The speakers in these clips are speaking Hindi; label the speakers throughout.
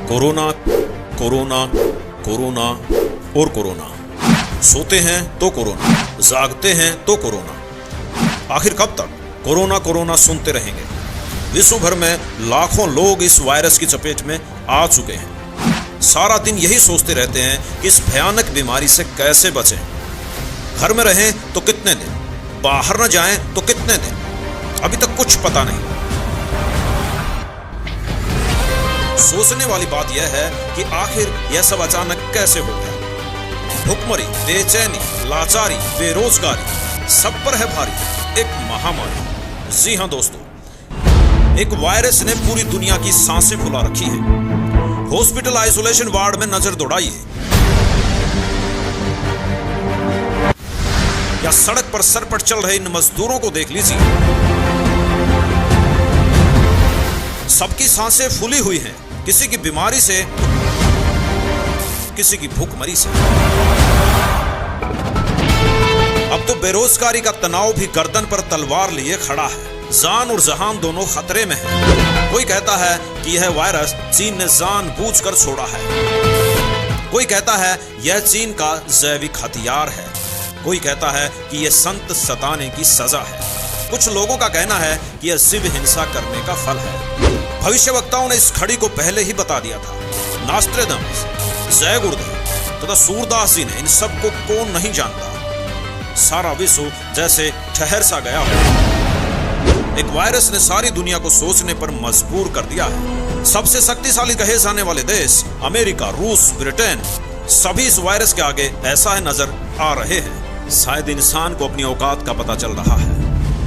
Speaker 1: कोरोना, कोरोना, कोरोना और कोरोना। सोते हैं तो कोरोना, जागते हैं तो कोरोना। आखिर कब तक कोरोना कोरोना सुनते रहेंगे? विश्व भर में लाखों लोग इस वायरस की चपेट में आ चुके हैं। सारा दिन यही सोचते रहते हैं कि इस भयानक बीमारी से कैसे बचें। घर में रहें तो कितने दिन, बाहर न जाएं तो कितने दिन, अभी तक कुछ पता नहीं। सोचने वाली बात यह है कि आखिर यह सब अचानक कैसे हो गया। भुखमरी, बेचैनी, लाचारी, बेरोजगारी सब पर है भारी एक महामारी। जी हां दोस्तों, एक वायरस ने पूरी दुनिया की सांसें फुला रखी है। हॉस्पिटल आइसोलेशन वार्ड में नजर दौड़ाइए या सड़क पर सर पर चल रहे इन मजदूरों को देख लीजिए। सबकी सांसें फूली हुई हैं, किसी की बीमारी से, किसी की भूखमरी से। अब तो बेरोजगारी का तनाव भी गर्दन पर तलवार लिए खड़ा है। जान और जहान दोनों खतरे में है। कोई कहता है कि यह वायरस चीन ने जानबूझकर छोड़ा है, कोई कहता है यह चीन का जैविक हथियार है, कोई कहता है कि यह संत सताने की सजा है। कुछ लोगों का कहना है कि यह शिव हिंसा करने का फल है। भविष्यवक्ताओं ने इस घड़ी को पहले ही बता दिया था। नास्ट्रेडमस, जय गुरुदेव तथा सूरदास जी ने इन सब को कौन नहीं जानता। सारा विश्व जैसे ठहर सा गया हो। एक वायरस ने सारी दुनिया को सोचने पर मजबूर कर दिया है। सबसे शक्तिशाली कहे जाने वाले देश अमेरिका, रूस, ब्रिटेन सभी इस वायरस के आगे ऐसा है नजर आ रहे हैं। शायद इंसान को अपनी औकात का पता चल रहा है,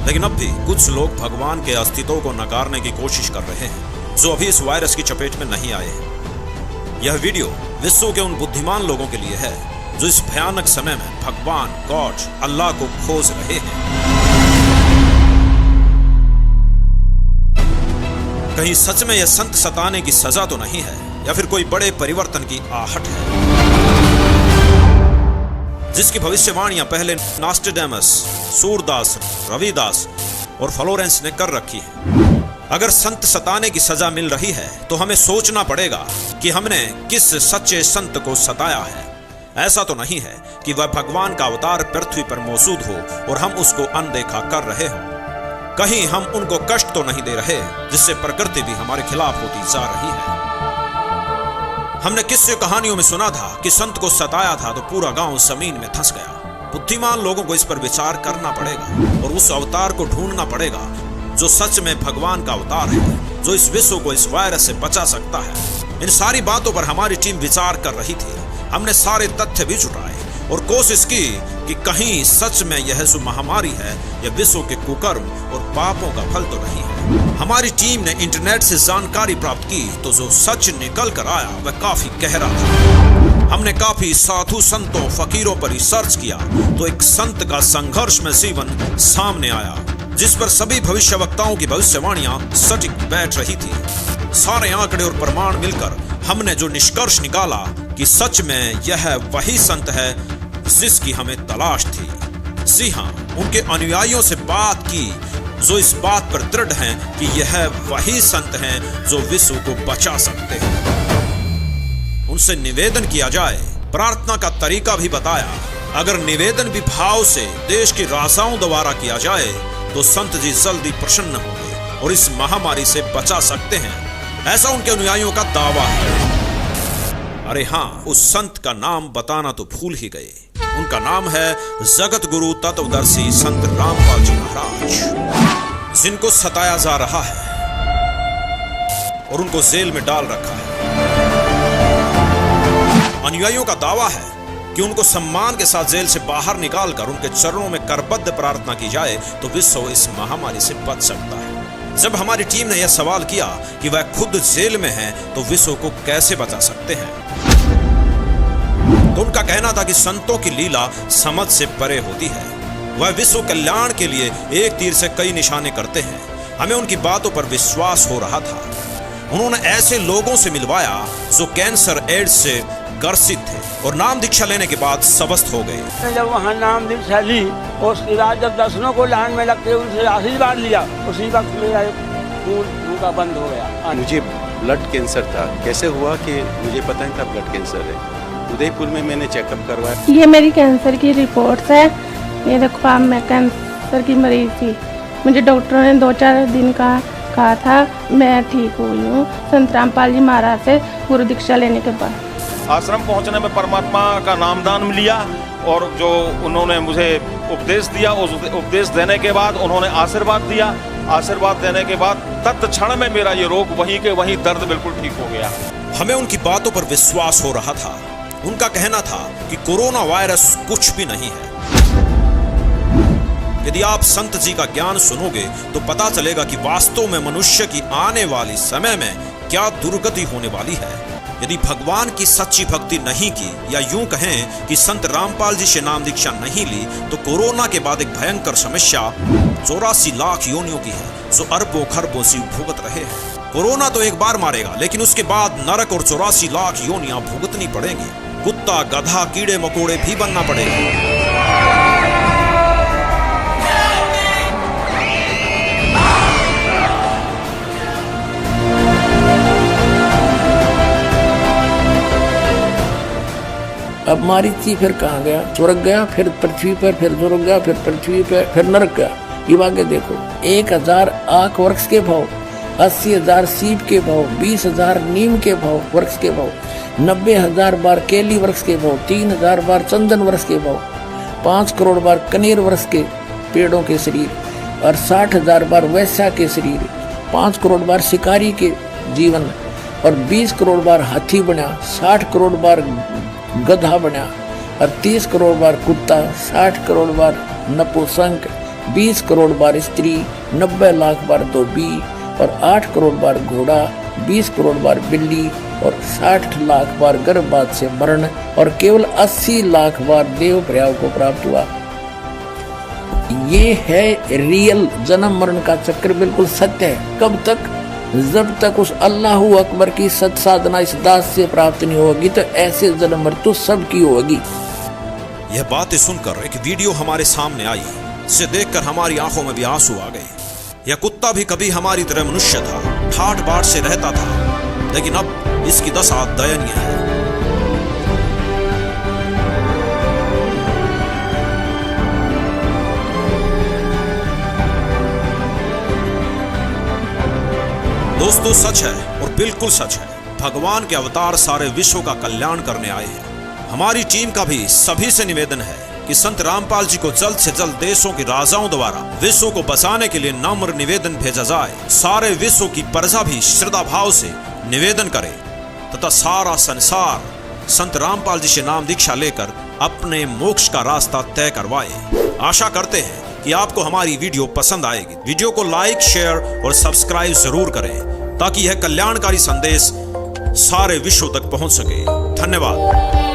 Speaker 1: लेकिन अब भी कुछ लोग भगवान के अस्तित्व को नकारने की कोशिश कर रहे हैं, जो अभी इस वायरस की चपेट में नहीं आए हैं। यह वीडियो विश्व के उन बुद्धिमान लोगों के लिए है जो इस भयानक समय में भगवान, गॉड, अल्लाह को खोज रहे हैं। कहीं सच में यह संत सताने की सजा तो नहीं है, या फिर कोई बड़े परिवर्तन की आहट है, जिसकी भविष्यवाणियां पहले नास्ट्रेडमस, सूरदास, रविदास और फ्लोरेंस ने कर रखी है। अगर संत सताने की सजा मिल रही है तो हमें सोचना पड़ेगा कि हमने किस सच्चे संत को सताया है। ऐसा तो नहीं है कि वह भगवान का अवतार पृथ्वी पर मौजूद हो और हम उसको अनदेखा कर रहे हों। कहीं हम उनको कष्ट तो नहीं दे रहे जिससे प्रकृति भी हमारे खिलाफ होती जा रही है। हमने किस्से कहानियों में सुना था कि संत को सताया था तो पूरा गांव जमीन में धंस गया। बुद्धिमान लोगों को इस पर विचार करना पड़ेगा और उस अवतार को ढूंढना पड़ेगा जो सच में भगवान का अवतार है, जो इस विश्व को इस वायरस से बचा सकता है। इन सारी बातों पर हमारी टीम विचार कर रही थी। हमने सारे तथ्य भी जुटाए और कोशिश की कि कहीं सच में यह जो महामारी है यह विश्व के कुकर्म और पापों का फल तो नहीं है। हमारी टीम ने इंटरनेट से जानकारी प्राप्त की तो जो सच निकल कर आया वह काफी गहरा था। हमने काफी साधु संतों, फकीरों पर रिसर्च किया तो एक संत का संघर्ष में जीवन सामने आया, जिस पर सभी भविष्यवक्ताओं की भविष्यवाणियां सटीक बैठ रही थी। सारे आंकड़े और प्रमाण मिलकर हमने जो निष्कर्ष निकाला कि सच में यह वही संत है जिसकी हमें तलाश थी। जी हां, उनके अनुयायियों से बात की जो इस बात पर दृढ़ हैं कि यह वही संत हैं जो विश्व को बचा सकते हैं। उनसे निवेदन किया जाए, प्रार्थना का तरीका भी बताया। अगर निवेदन भी भाव से देश के राजाओं द्वारा किया जाए तो संत जी जल्दी प्रसन्न होंगे और इस महामारी से बचा सकते हैं, ऐसा उनके अनुयायियों का दावा है। अरे हाँ, उस संत का नाम बताना तो भूल ही गए। उनका नाम है जगत गुरु तत्वदर्शी संत रामपाल जी महाराज, जिनको सताया जा रहा है और उनको जेल में डाल रखा है। अनुयायियों का दावा है कि उनको सम्मान के साथ जेल से बाहर निकालकर उनके चरणों में करबद्ध प्रार्थना की जाए तो विश्व इस महामारी से बच सकता है। जब हमारी टीम ने यह सवाल किया कि वह खुद जेल में हैं तो विश्व को कैसे बचा सकते हैं, तो उनका कहना था कि संतों की लीला समझ से परे होती है। वह विश्व कल्याण के लिए एक तीर से कई निशाने करते हैं। हमें उनकी बातों पर विश्वास हो रहा था। उन्होंने ऐसे लोगों से मिलवाया जो कैंसर, एड्स से ग्रसित थे और नाम दीक्षा लेने के बाद स्वस्थ हो गए।
Speaker 2: जब वहाँ नाम दीक्षा ली और उसके बाद जब दर्शनों को लाइन में लगते उनसे आशीर्वाद लिया, उसी वक्त मेरा खून उनका बंद हो गया।
Speaker 3: मुझे ब्लड कैंसर था। कैसे हुआ कि मुझे पता नहीं था ब्लड कैंसर है। उदयपुर में मैंने चेकअप करवाया।
Speaker 4: ये मेरी कैंसर की रिपोर्ट्स है। ये देखो आप, मैं कैंसर की मरीज थी। मुझे डॉक्टरों ने 2-4 दिन का कहा था। मैं ठीक हुई हूँ संत रामपाल जी महाराज से गुरु दीक्षा लेने के बाद।
Speaker 5: आश्रम पहुंचने में परमात्मा का नामदान लिया और जो उन्होंने मुझे उपदेश दिया, उस उपदेश देने के बाद उन्होंने आशीर्वाद दिया। आशीर्वाद देने के बाद तत्क्षण में मेरा ये रोग वहीं के वहीं दर्द बिल्कुल ठीक हो गया।
Speaker 1: हमें उनकी बातों पर विश्वास हो रहा था। उनका कहना था कि कोरोना वायरस कुछ भी नहीं है। यदि आप संत जी का ज्ञान सुनोगे तो पता चलेगा कि वास्तव में मनुष्य की आने वाली समय में क्या दुर्गति होने वाली है। यदि भगवान की सच्ची भक्ति नहीं की, या यूं कहें कि संत रामपाल जी से नाम दीक्षा नहीं ली, तो कोरोना के बाद एक भयंकर समस्या 84 लाख योनियों की है जो अरबों खरबों जीव भुगत रहे हैं। कोरोना तो एक बार मारेगा, लेकिन उसके बाद नरक और 84 लाख योनियां भुगतनी पड़ेंगी। कुत्ता, गधा, कीड़े मकोड़े भी बनना पड़ेगा।
Speaker 6: अब मारी थी, फिर कहाँ गया? स्वर्ग गया, फिर पृथ्वी पर, फिर स्वर्ग गया, फिर पृथ्वी पर, फिर नरक गया। ये आगे देखो, 1000 आख वृक्ष के भाव, 80,000 सीप के भाव, 20,000 नीम के भाव वृक्ष के भाव, 90,000 बार केली वृक्ष के भाव, 3,000 बार चंदन वृक्ष के भाव, 5 करोड़ बार कनेर वृक्ष के पेड़ों के शरीर, और 60,000 बार वैश्या के शरीर, 5 करोड़ बार शिकारी के जीवन, और 20 करोड़ बार हाथी बना, 60 करोड़ बार गधा बना, और 30 करोड़ बार कुत्ता, 60 करोड़ बार नपुंसक, 20 करोड़ बार स्त्री, 90 लाख बार धोबी, और 8 करोड़ बार घोड़ा, 20 करोड़ बार बिल्ली, और 60 लाख बार गर्भपात से मरण, और केवल 80 लाख बार देव प्रयाग को प्राप्त हुआ। ये है रियल जन्म मरण का चक्र, बिल्कुल सत्य है। कब तक? जब तक उस अल्लाहू अकबर की सत साधना इस दास से प्राप्त नहीं होगी, तो ऐसे जन्म मृत्यु सबकी होगी।
Speaker 1: यह बातें सुनकर एक वीडियो हमारे सामने आई, जिसे देखकर हमारी आंखों में भी आंसू आ गए। यह कुत्ता भी कभी हमारी तरह मनुष्य था, ठाट बाट से रहता था, लेकिन अब इसकी दशा दयनीय है। दोस्तों, सच है और बिल्कुल सच है, भगवान के अवतार सारे विश्व का कल्याण करने आए हैं। हमारी टीम का भी सभी से निवेदन है कि संत रामपाल जी को जल्द से जल्द देशों के राजाओं द्वारा विश्व को बचाने के लिए नम्र निवेदन भेजा जाए। सारे विश्व की प्रजा भी श्रद्धा भाव से निवेदन करे तथा सारा संसार संत रामपाल जी से नाम दीक्षा लेकर अपने मोक्ष का रास्ता तय करवाए। आशा करते हैं कि आपको हमारी वीडियो पसंद आएगी। वीडियो को लाइक, शेयर और सब्सक्राइब जरूर करें ताकि यह कल्याणकारी संदेश सारे विश्व तक पहुंच सके। धन्यवाद।